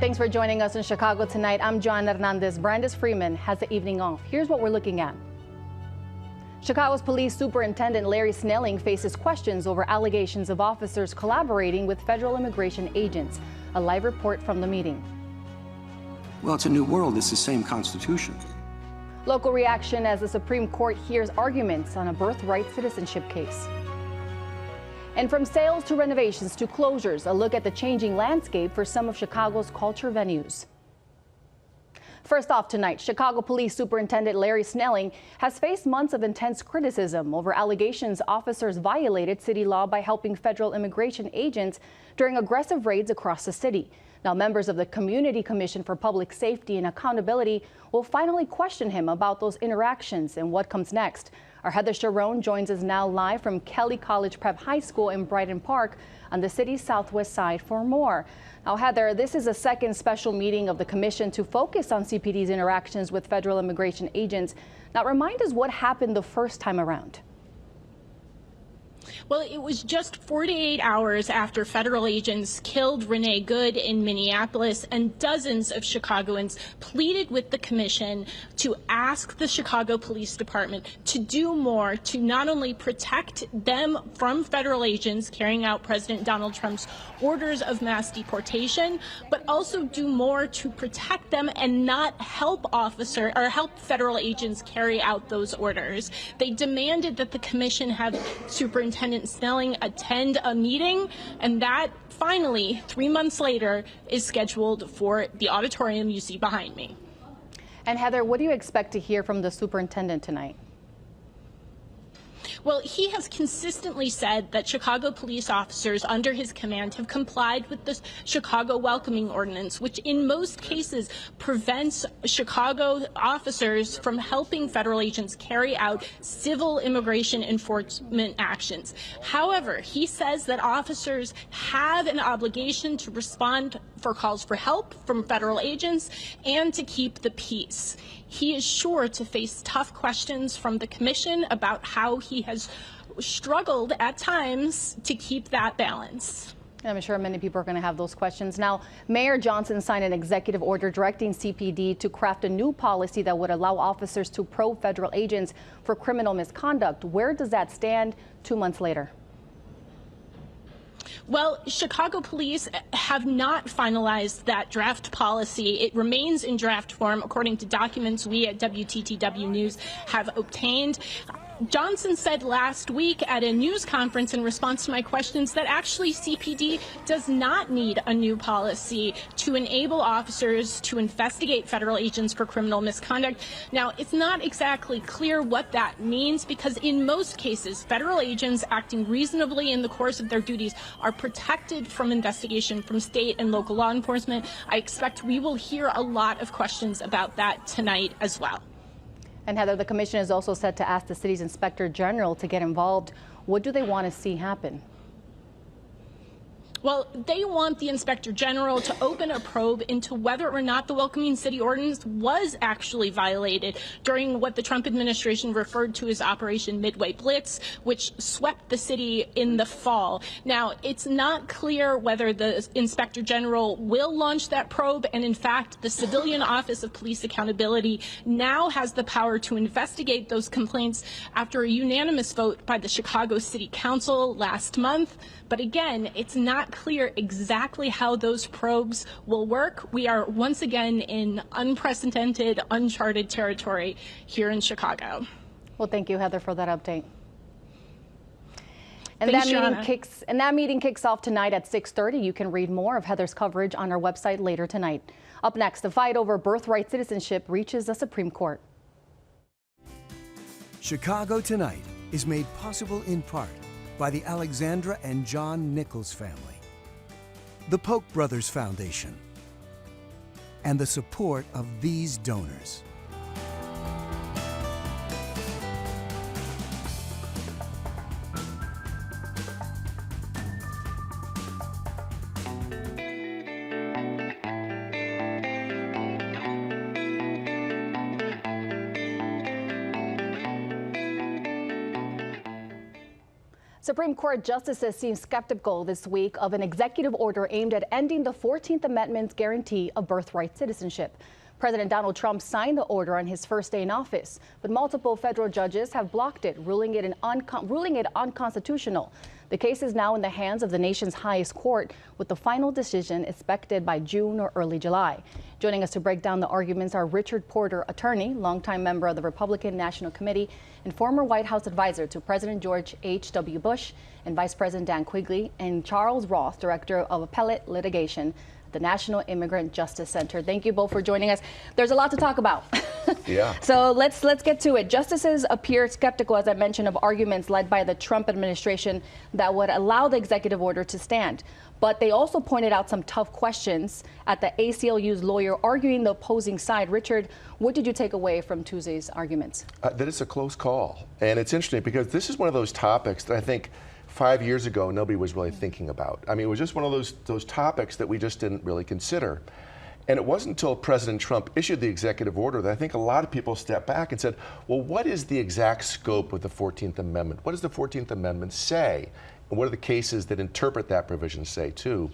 Thanks for joining us in Chicago tonight. I'm John Hernandez. Brandis Freeman has the evening off. Here's what we're looking at. Chicago's Police Superintendent Larry Snelling faces questions over allegations of officers collaborating with federal immigration agents. A live report from the meeting. Well, it's a new world. It's the same Constitution. Local reaction as the Supreme Court hears arguments on a birthright citizenship case. And from sales to renovations to closures, a look at the changing landscape for some of Chicago's culture venues. First off tonight, Chicago Police Superintendent Larry Snelling has faced months of intense criticism over allegations officers violated city law by helping federal immigration agents during aggressive raids across the city. Now, members of the Community Commission for Public Safety and Accountability will finally question him about those interactions and what comes next. Our Heather Sharon joins us now live from Kelly College Prep High School in Brighton Park on the city's southwest side for more. Now, Heather, this is a second special meeting of the commission to focus on CPD's interactions with federal immigration agents. Now, remind us what happened the first time around. Well, it was just 48 hours after federal agents killed Renee Good in Minneapolis, and dozens of Chicagoans pleaded with the commission to ask the Chicago Police Department to do more to not only protect them from federal agents carrying out President Donald Trump's orders of mass deportation, but also do more to protect them and not help federal agents carry out those orders. They demanded that the commission have Superintendent Snelling attend a meeting, and that finally, 3 months later, is scheduled for the auditorium you see behind me. And Heather, what do you expect to hear from the superintendent tonight? Well, he has consistently said that Chicago police officers under his command have complied with the Chicago Welcoming Ordinance, which in most cases prevents Chicago officers from helping federal agents carry out civil immigration enforcement actions. However, he says that officers have an obligation to respond for calls for help from federal agents and to keep the peace. He is sure to face tough questions from the commission about how he has struggled at times to keep that balance. I'm sure many people are going to have those questions. Now, Mayor Johnson signed an executive order directing CPD to craft a new policy that would allow officers to probe federal agents for criminal misconduct. Where does that stand 2 months later? Well, Chicago police have not finalized that draft policy. It remains in draft form, according to documents we at WTTW News have obtained. Johnson said last week at a news conference in response to my questions that actually CPD does not need a new policy to enable officers to investigate federal agents for criminal misconduct. Now, it's not exactly clear what that means because in most cases, federal agents acting reasonably in the course of their duties are protected from investigation from state and local law enforcement. I expect we will hear a lot of questions about that tonight as well. And Heather, the commission is also set to ask the city's inspector general to get involved. What do they want to see happen? Well, they want the inspector general to open a probe into whether or not the Welcoming City Ordinance was actually violated during what the Trump administration referred to as Operation Midway Blitz, which swept the city in the fall. Now, it's not clear whether the inspector general will launch that probe, and in fact, the Civilian Office of Police Accountability now has the power to investigate those complaints after a unanimous vote by the Chicago City Council last month. But again, it's not clear exactly how those probes will work. We are once again in unprecedented, uncharted territory here in Chicago. Well, thank you, Heather, for that update. And Thanks, that meeting kicks off tonight at 6:30. You can read more of Heather's coverage on our website later tonight. Up next, the fight over birthright citizenship reaches the Supreme Court. Chicago Tonight is made possible in part by the Alexandra and John Nichols family, the Polk Brothers Foundation, and the support of these donors. Supreme Court justices seem skeptical this week of an executive order aimed at ending the 14th Amendment's guarantee of birthright citizenship. President Donald Trump signed the order on his first day in office, but multiple federal judges have blocked it, ruling it unconstitutional. The case is now in the hands of the nation's highest court, with the final decision expected by June or early July. Joining us to break down the arguments are Richard Porter, attorney, longtime member of the Republican National Committee, and former White House advisor to President George H.W. Bush and Vice President Dan Quigley, and Charles Roth, director of appellate litigation, the National Immigrant Justice Center. Thank you both for joining us. There's a lot to talk about. Yeah. So let's get to it. Justices appear skeptical, as I mentioned, of arguments led by the Trump administration that would allow the executive order to stand. But they also pointed out some tough questions at the ACLU's lawyer arguing the opposing side. Richard, what did you take away from Tuesday's arguments? That it's a close call. And it's interesting because this is one of those topics that I think 5 years ago nobody was really thinking about. I mean, it was just one of those topics that we just didn't really consider. And it wasn't until President Trump issued the executive order that I think a lot of people stepped back and said, well, what is the exact scope of the 14th Amendment? What does the 14th Amendment say? And what are the cases that interpret that provision say, too?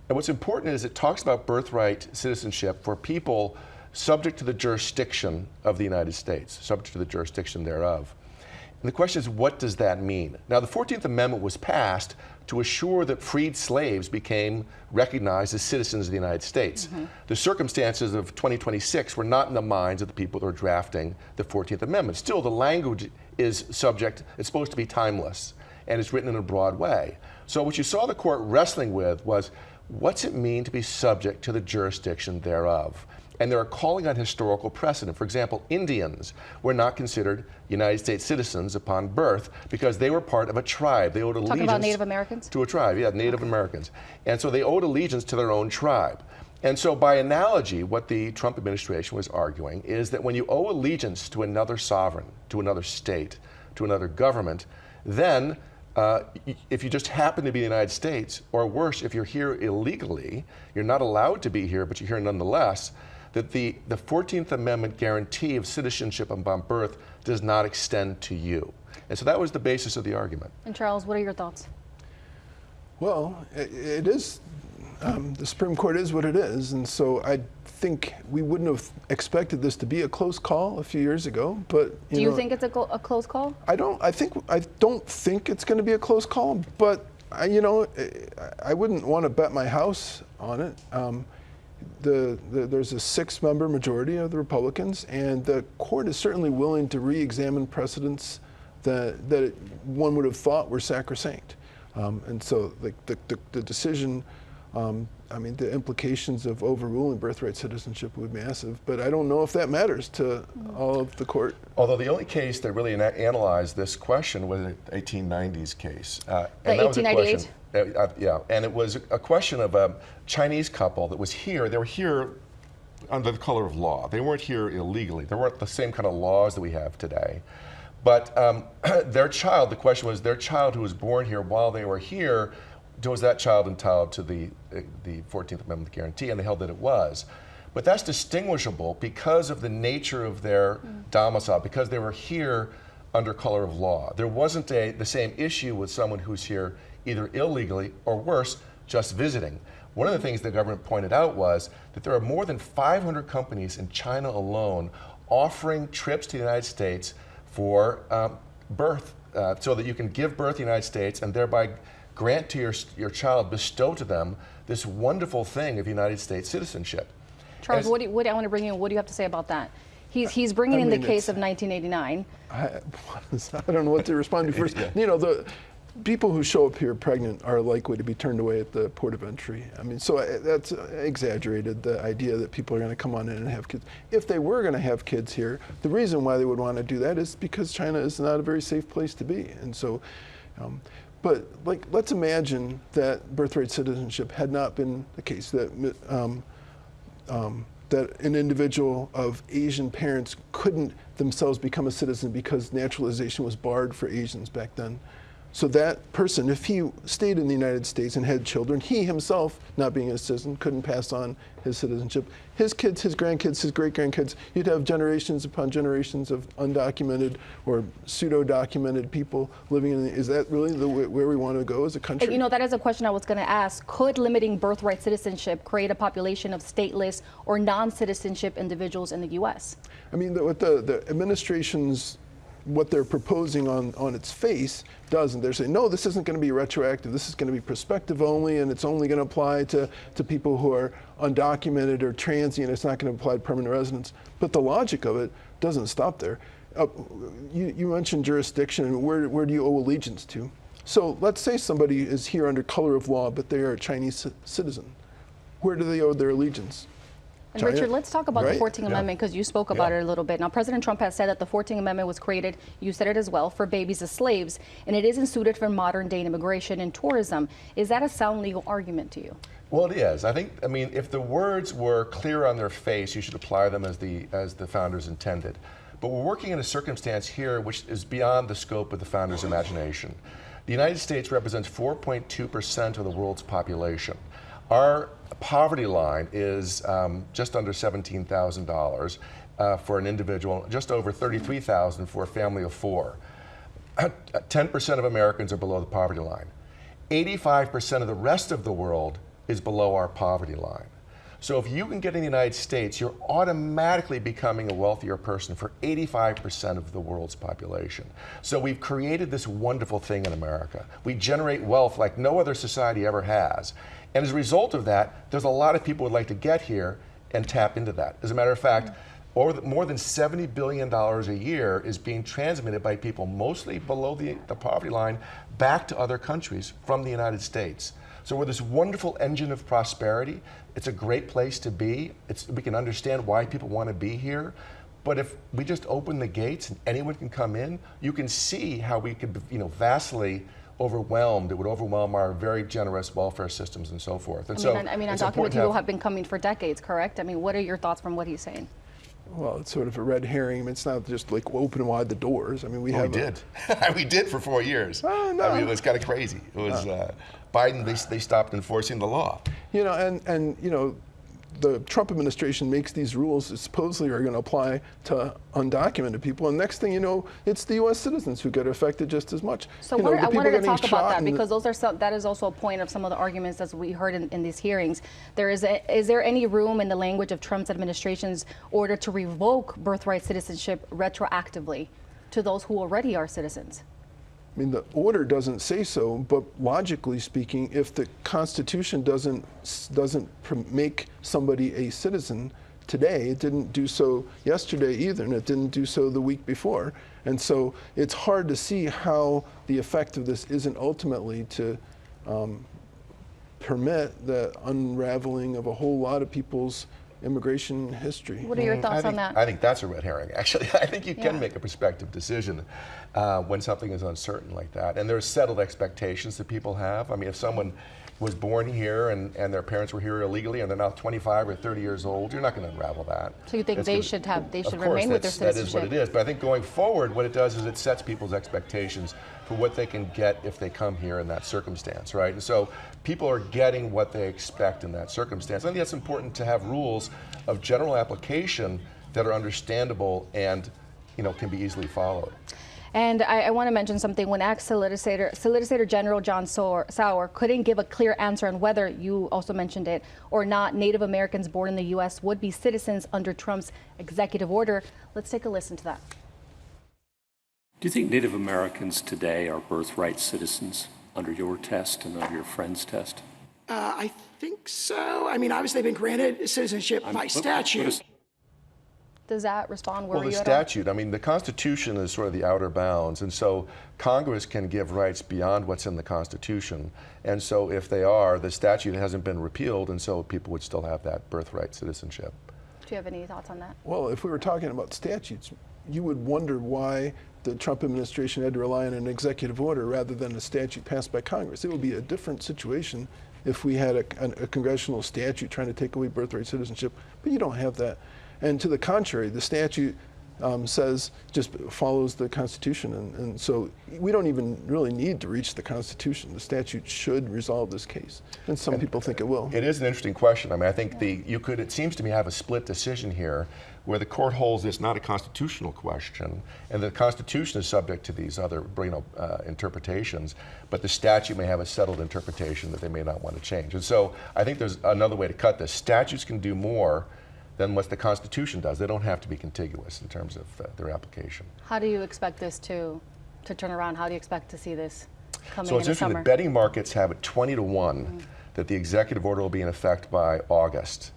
And what's important is it talks about birthright citizenship for people subject to the jurisdiction of the United States, subject to the jurisdiction thereof. And the question is, what does that mean? Now, the 14th Amendment was passed to assure that freed slaves became recognized as citizens of the United States. The circumstances of 2026 were not in the minds of the people that are drafting the 14th Amendment. Still, the language is subject, it's supposed to be timeless, and it's written in a broad way. So what you saw the court wrestling with was, what's it mean to be subject to the jurisdiction thereof? And they're calling on historical precedent. For example, Indians were not considered United States citizens upon birth because they were part of a tribe. They owed allegiance. Talking about Native Americans? To a tribe, yeah, Native Americans. And so they owed allegiance to their own tribe. And so by analogy, what the Trump administration was arguing is that when you owe allegiance to another sovereign, to another state, to another government, then if you just happen to be the United States, or worse, if you're here illegally, you're not allowed to be here, but you're here nonetheless, that the 14th Amendment guarantee of citizenship upon birth does not extend to you. And so that was the basis of the argument. And Charles, what are your thoughts? Well, it is, the Supreme Court is what it is, and so I think we wouldn't have expected this to be a close call a few years ago, but Do you think it's a close call? I don't think it's going to be a close call, but I wouldn't want to bet my house on it. There's a 6-member majority of the Republicans, and the court is certainly willing to re-examine precedents that one would have thought were sacrosanct. And so the decision, I mean, the implications of overruling birthright citizenship would be massive, but I don't know if that matters to all of the court. Although the only case that really analyzed this question was the 1890s case. The 1898? Yeah, and it was a question of a Chinese couple that was here. They were here under the color of law. They weren't here illegally. There weren't the same kind of laws that we have today. But their child, the question was, their child who was born here while they were here, was that child entitled to the 14th Amendment guarantee? And they held that it was. But that's distinguishable because of the nature of their domicile, because they were here under color of law. There wasn't the same issue with someone who's here either illegally or worse, just visiting. One of the things the government pointed out was that there are more than 500 companies in China alone offering trips to the United States for birth, so that you can give birth in the United States and thereby grant to your child, bestow to them this wonderful thing of United States citizenship. Charles, I want to bring in, what do you have to say about that? He's bringing in the case of 1989. I don't know what to respond to first. You know, the people who show up here pregnant are likely to be turned away at the port of entry. I mean, so that's exaggerated, the idea that people are going to come on in and have kids. If they were going to have kids here, the reason why they would want to do that is because China is not a very safe place to be. And so, but like, let's imagine that birthright citizenship had not been the case, that that an individual of Asian parents couldn't themselves become a citizen because naturalization was barred for Asians back then. So that person, if he stayed in the United States and had children, he himself, not being a citizen, couldn't pass on his citizenship. His kids, his grandkids, his great-grandkids, you'd have generations upon generations of undocumented or pseudo-documented people living in is that really where we want to go as a country? You know, that is a question I was going to ask. Could limiting birthright citizenship create a population of stateless or non-citizenship individuals in the U.S.? I mean, what the administration's what they're proposing on its face doesn't. They're saying, no, this isn't going to be retroactive. This is going to be prospective only, and it's only going to apply to people who are undocumented or transient. It's not going to apply to permanent residents. But the logic of it doesn't stop there. You mentioned jurisdiction, and where do you owe allegiance to? So let's say somebody is here under color of law, but they are a Chinese citizen. Where do they owe their allegiance? And Richard, let's talk about the 14th Amendment, because you spoke about it a little bit. Now, President Trump has said that the 14th Amendment was created, you said it as well, for babies as slaves, and it isn't suited for modern day immigration and tourism. Is that a sound legal argument to you? Well, it is. I mean, if the words were clear on their face, you should apply them as the founders intended. But we're working in a circumstance here which is beyond the scope of the founders' imagination. The United States represents 4.2% of the world's population. Our poverty line is just under $17,000 for an individual, just over $33,000 for a family of 4. 10% of Americans are below the poverty line. 85% of the rest of the world is below our poverty line. So if you can get in the United States, you're automatically becoming a wealthier person for 85% of the world's population. So we've created this wonderful thing in America. We generate wealth like no other society ever has. And as a result of that, there's a lot of people who would like to get here and tap into that. As a matter of fact, more than $70 billion a year is being transmitted by people mostly below the poverty line back to other countries from the United States. So we're this wonderful engine of prosperity. It's a great place to be. We can understand why people want to be here. But if we just open the gates and anyone can come in, you can see how we could, vastly overwhelmed. It would overwhelm our very generous welfare systems and so forth. And undocumented people have been coming for decades, correct? I mean, what are your thoughts from what he's saying? Well, it's sort of a red herring. I mean, it's not just like open wide the doors. I mean, we did. We did for 4 years. No. I mean, it was kind of crazy. It was Biden. They stopped enforcing the law. The Trump administration makes these rules that supposedly are going to apply to undocumented people, and next thing you know, it's the U.S. citizens who get affected just as much. So I wanted to talk about that because that is also a point of some of the arguments as we heard in these hearings. Is there any room in the language of Trump's administration's order to revoke birthright citizenship retroactively to those who already are citizens? I mean, the order doesn't say so, but logically speaking, if the Constitution doesn't make somebody a citizen today, it didn't do so yesterday either, and it didn't do so the week before. And so it's hard to see how the effect of this isn't ultimately to permit the unraveling of a whole lot of people's immigration history. What are your thoughts on that? I think that's a red herring, actually. I think you can make a prospective decision when something is uncertain like that. And there's settled expectations that people have. I mean, if someone was born here and their parents were here illegally and they're now 25 or 30 years old, you're not going to unravel that. So you think they should remain with their citizenship? That is what it is. But I think going forward, what it does is it sets people's expectations for what they can get if they come here in that circumstance, right? And so people are getting what they expect in that circumstance. I think that's important to have rules of general application that are understandable and can be easily followed. And I want to mention something. When asked, Solicitor General John Sauer couldn't give a clear answer on whether, you also mentioned it, or not Native Americans born in the U.S. would be citizens under Trump's executive order. Let's take a listen to that. Do you think Native Americans today are birthright citizens under your test and under your friend's test? I think so. I mean, obviously they've been granted citizenship by statute. Does that respond where you at all? Well, the statute, I mean, the Constitution is sort of the outer bounds, and so Congress can give rights beyond what's in the Constitution. And so if they are, the statute hasn't been repealed, and so people would still have that birthright citizenship. Do you have any thoughts on that? Well, if we were talking about statutes, you would wonder why the Trump administration had to rely on an executive order rather than a statute passed by Congress. It would be a different situation if we had a congressional statute trying to take away birthright citizenship, but you don't have that. And to the contrary, the statute says just follows the Constitution, and so we don't even really need to reach the Constitution. The statute should resolve this case, and some people think it will. It is an interesting question. I mean, I think it seems to me, have a split decision here, where the court holds it's not a constitutional question, and the Constitution is subject to these other interpretations, but the statute may have a settled interpretation that they may not want to change. And so I think there's another way to cut this. Statutes can do more than what the Constitution does. They don't have to be contiguous in terms of their application. How do you expect this to turn around? How do you expect to see this coming So in it's the interesting, summer? the betting markets have it 20-1 that the executive order will be in effect by August.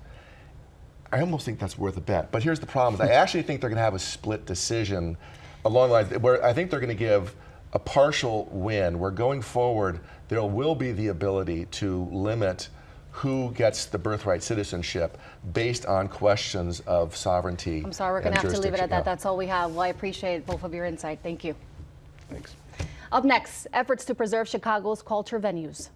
I almost think that's worth a bet. But here's the problem. I actually think they're going to have a split decision along the lines where I think they're going to give a partial win, where going forward there will be the ability to limit who gets the birthright citizenship based on questions of sovereignty. I'm sorry, we're going to have to leave it at that. Yeah. That's all we have. Well, I appreciate both of your insight. Thank you. Thanks. Up next, efforts to preserve Chicago's culture venues.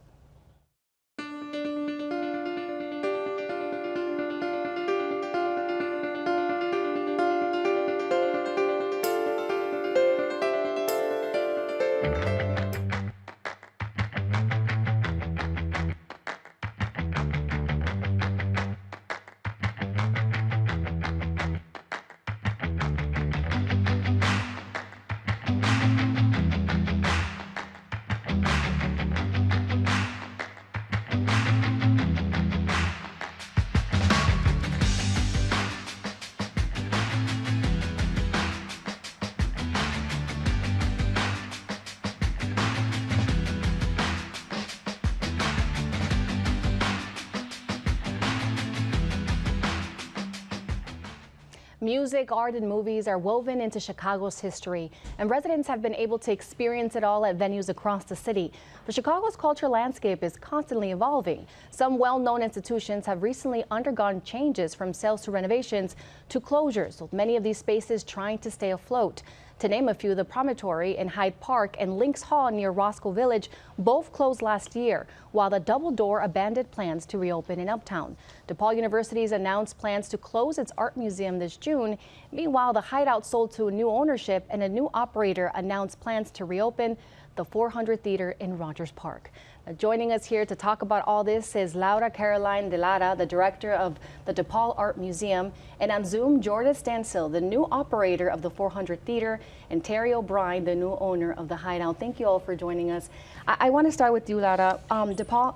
Music, art, and movies are woven into Chicago's history, and residents have been able to experience it all at venues across the city. But Chicago's cultural landscape is constantly evolving. Some well-known institutions have recently undergone changes, from sales to renovations to closures, with many of these spaces trying to stay afloat. To name a few, the Promontory in Hyde Park and Lynx Hall near Roscoe Village both closed last year, while the Double Door abandoned plans to reopen in Uptown. DePaul University's announced plans to close its art museum this June. Meanwhile, the Hideout sold to a new ownership, and a new operator announced plans to reopen the 400 Theater in Rogers Park. Joining us here to talk about all this is Laura Caroline De Lara, the director of the DePaul Art Museum, and on Zoom, Jordan Stansel, the new operator of the 400 Theater, and Terry O'Brien, the new owner of the Hideout. Thank you all for joining us. I want to start with you, Laura. DePaul,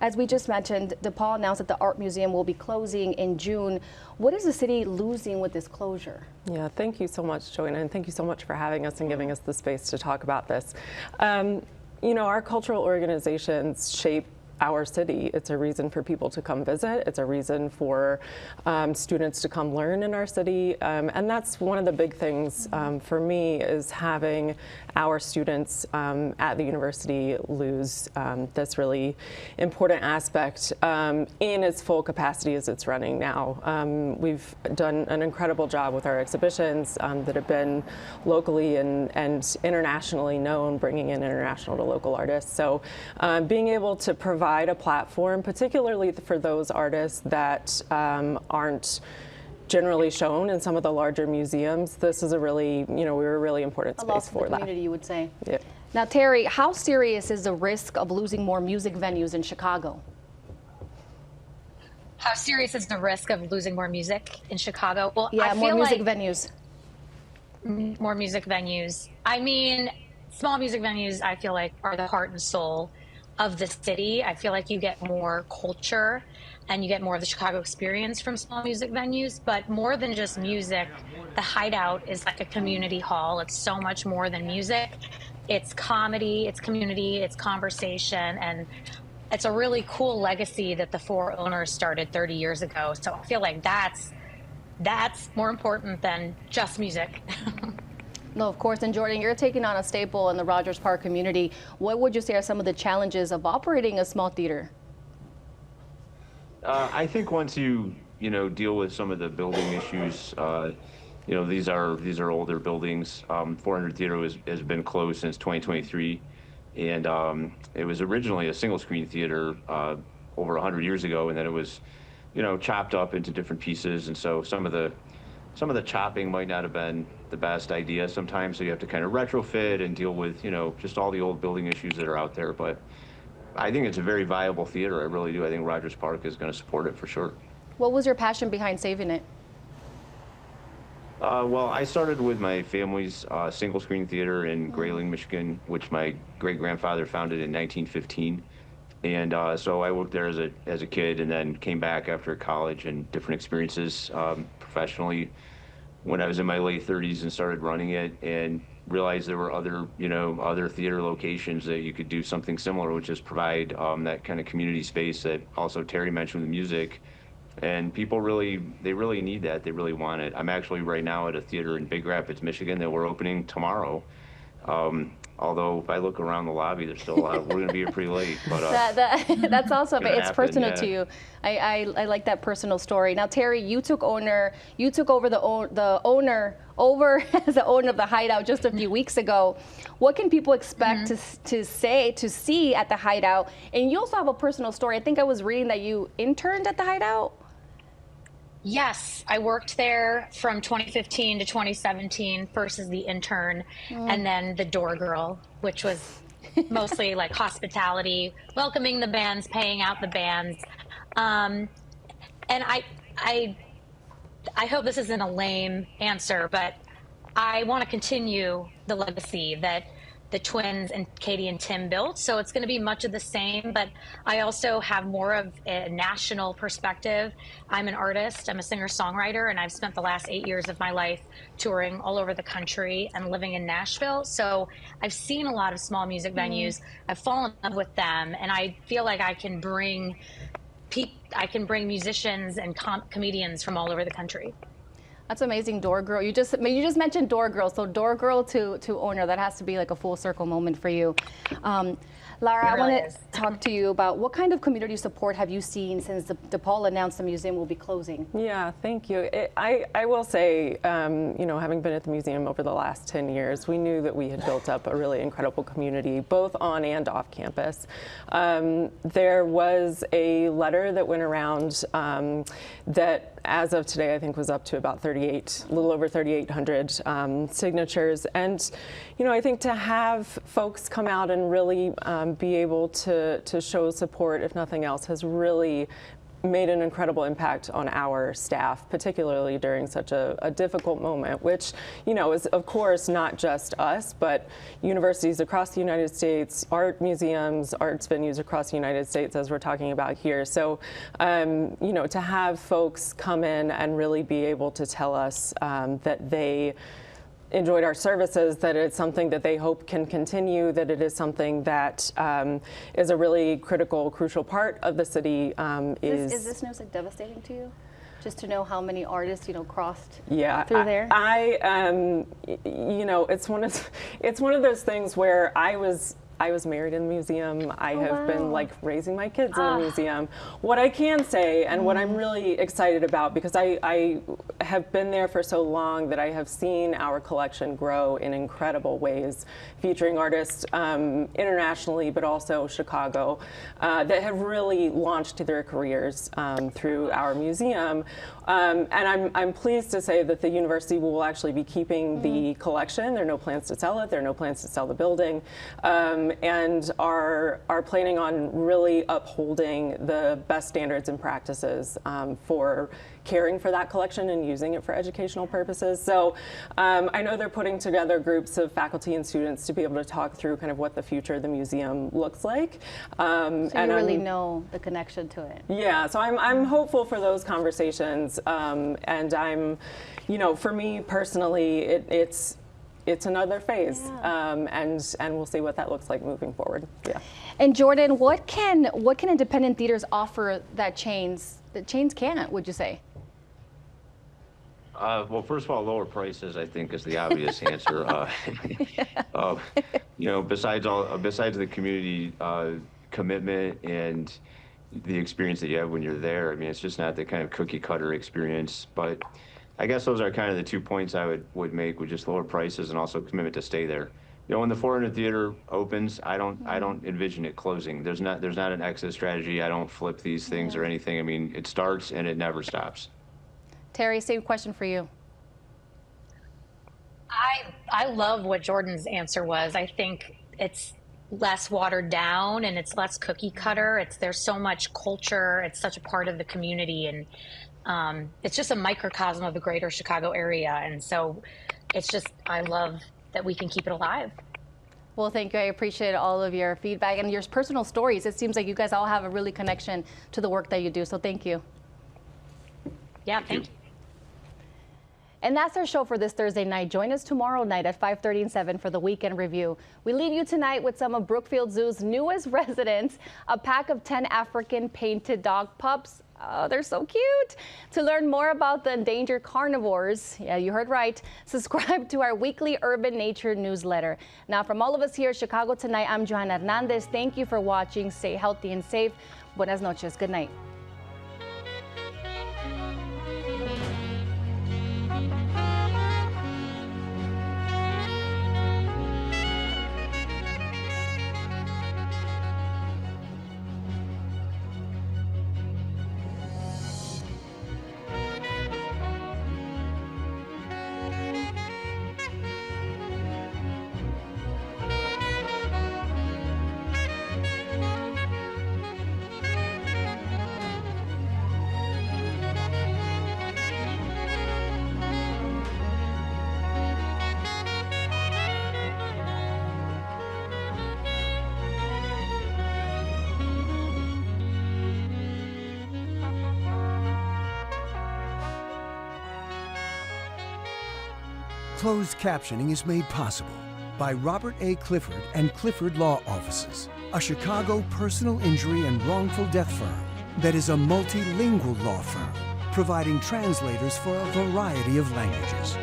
as we just mentioned, DePaul announced that the Art Museum will be closing in June. What is the city losing with this closure? Yeah, thank you so much, Joanna, and thank you so much for having us and giving us the space to talk about this. You know, our cultural organizations shape our city. It's a reason for people to come visit. It's a reason for students to come learn in our city. And that's one of the big things for me, is having our students at the university lose this really important aspect in its full capacity as it's running now. We've done an incredible job with our exhibitions that have been locally and internationally known, bringing in international to local artists. So being able to provide a platform, particularly for those artists that aren't generally shown in some of the larger museums, this is a really, we're a really important space for that. Community, you would say. Yeah. Now, Terry, how serious is the risk of losing more music venues in Chicago? How serious is the risk of losing more music in Chicago? Well, yeah, I more feel music like venues. More music venues. I mean, small music venues, I feel like, are the heart and soul of the city. I feel like you get more culture and you get more of the Chicago experience from small music venues. But more than just music, the Hideout is like a community hall. It's so much more than music. It's comedy, it's community, it's conversation, and it's a really cool legacy that the four owners started 30 years ago. So I feel like that's more important than just music. No, of course. And Jordan, you're taking on a staple in the Rogers Park community. What would you say are some of the challenges of operating a small theater? I think once you deal with some of the building issues, these are older buildings. 400 Theater has been closed since 2023, and it was originally a single screen theater over 100 years ago, and then it was chopped up into different pieces, and so some of the some of the chopping might not have been the best idea sometimes, so you have to kind of retrofit and deal with, you know, just all the old building issues that are out there. But I think it's a very viable theater. I really do. I think Rogers Park is going to support it for sure. What was your passion behind saving it? Well, I started with my family's single screen theater in Grayling, Michigan, which my great-grandfather founded in 1915. And so I worked there as a kid, and then came back after college and different experiences professionally when I was in my late 30s, and started running it, and realized there were other theater locations that you could do something similar, which is provide that kind of community space that also Terry mentioned with music. And people really need that. They really want it. I'm actually right now at a theater in Big Rapids, Michigan, that we're opening tomorrow. Although if I look around the lobby, there's still a lot. We're going to be here pretty late. But that's awesome. It's personal yeah. to you. I like that personal story. Now, Terry, you took over the owner as the owner of the Hideout just a few weeks ago. What can people expect to see at the Hideout? And you also have a personal story. I think I was reading that you interned at the Hideout. Yes, I worked there from 2015 to 2017, first as the intern and then the door girl, which was mostly like hospitality, welcoming the bands, paying out the bands. And I hope this isn't a lame answer, but I want to continue the legacy that the twins and Katie and Tim built. So it's going to be much of the same, but I also have more of a national perspective. I'm an artist, I'm a singer-songwriter, and I've spent the last 8 years of my life touring all over the country and living in Nashville. So I've seen a lot of small music venues. I've fallen in love with them, and I feel like I can bring musicians and comedians from all over the country. That's amazing, door girl. You just mentioned door girl, so door girl to owner. That has to be like a full circle moment for you. Lara, I want to talk to you about what kind of community support have you seen since DePaul announced the museum will be closing? Yeah, thank you. I will say, having been at the museum over the last 10 years, we knew that we had built up a really incredible community, both on and off campus. There was a letter that went around that, as of today, I think was up to about a little over 3,800 signatures. And, I think to have folks come out and really be able to show support, if nothing else, has really made an incredible impact on our staff, particularly during such a difficult moment, which, is of course not just us, but universities across the United States, art museums, arts venues across the United States, as we're talking about here. So, to have folks come in and really be able to tell us that they enjoyed our services, that it's something that they hope can continue, that it is something that is a really crucial part of the city. Is this news like devastating to you? Just to know how many artists, crossed through there? It's one of those things where I was married in the museum. I have been raising my kids in the museum. What I can say, and what I'm really excited about, because I have been there for so long, that I have seen our collection grow in incredible ways, featuring artists internationally, but also Chicago, that have really launched their careers through our museum. And I'm pleased to say that the university will actually be keeping the collection. There are no plans to sell it. There are no plans to sell the building. And are planning on really upholding the best standards and practices for caring for that collection and using it for educational purposes. So I know they're putting together groups of faculty and students to be able to talk through kind of what the future of the museum looks like. So you really know the connection to it. Yeah, so I'm hopeful for those conversations. And I'm, for me personally, it's another phase, and we'll see what that looks like moving forward. Yeah. And Jordan, what can independent theaters offer that chains can't? Would you say? Well, first of all, lower prices, I think, is the obvious answer. Besides the community commitment and the experience that you have when you're there, I mean, it's just not the kind of cookie cutter experience. But I guess those are kind of the 2 points I would make, with just lower prices and also commitment to stay there. When the 400 theater opens, I don't envision it closing. There's not an exit strategy. I don't flip these things or anything. I mean, it starts and it never stops. Terry, same question for you. I love what Jordan's answer was. I think it's less watered down and it's less cookie cutter. There's so much culture. It's such a part of the community, and it's just a microcosm of the greater Chicago area. And so I love that we can keep it alive. Well, thank you. I appreciate all of your feedback and your personal stories. It seems like you guys all have a really connection to the work that you do. So thank you. Yeah, thank you. And that's our show for this Thursday night. Join us tomorrow night at 5:30 and 7 for the Weekend Review. We leave you tonight with some of Brookfield Zoo's newest residents, a pack of 10 African painted dog pups. Oh, they're so cute. To learn more about the endangered carnivores, yeah, you heard right, subscribe to our weekly Urban Nature newsletter. Now, from all of us here at Chicago Tonight, I'm Johanna Hernandez. Thank you for watching. Stay healthy and safe. Buenas noches. Good night. Closed captioning is made possible by Robert A. Clifford and Clifford Law Offices, a Chicago personal injury and wrongful death firm that is a multilingual law firm, providing translators for a variety of languages.